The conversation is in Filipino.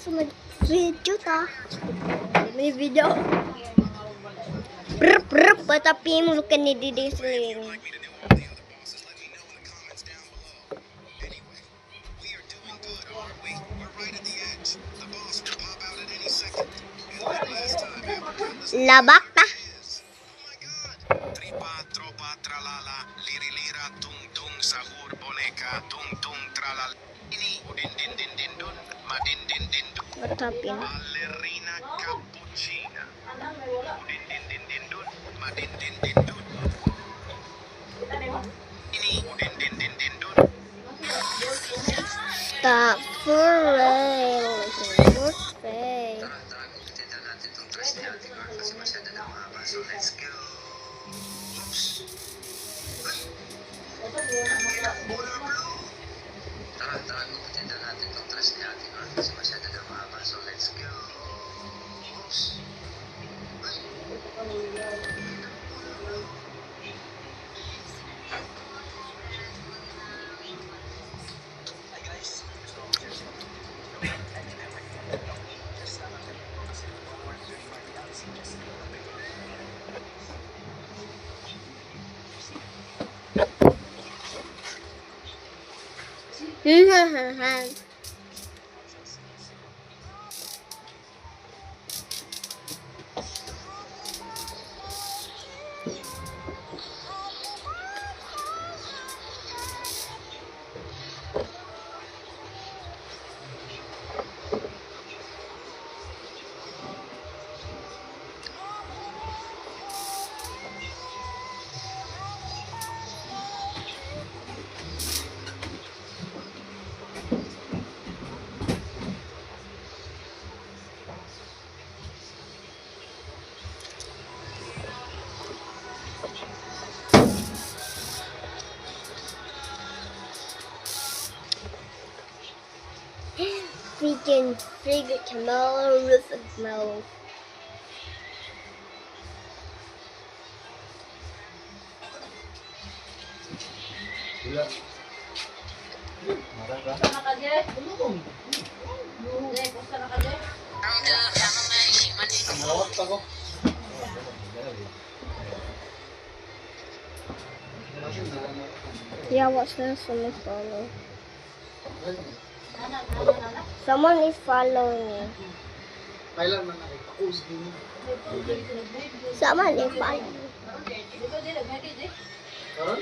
sa video ta. May video. Patapi mo ka ni Didi Sling. Labak ta. Tripa, tropa, tralala, liri-lira, tung-tung, sahur, boneka, tung-tung, tralala. Ini, udin-din-din-din-dun, madin-din-din-dun. Matapin. Ballerina cappuccina. Udin-din-din-din-dun, madin-din-din-dun. Ini, udin-din-din-din-dun. Ta furel. Furel. Tignan natin itong dress ni Ate Gar kasi masyado na mahaba. So, let's go. Oops. Bola blue. Tara, tignan natin itong dress ni Ate Gar kasi masyado na mahaba. So, let's go. Oops. Hi guys. Freaking Camilla with a smell. Wala. Marah ka? Nawat pa ko. Yeah, what's this? Someone follow. Someone is following me. Kailan man nakita-post din. Someone is following me. Karon?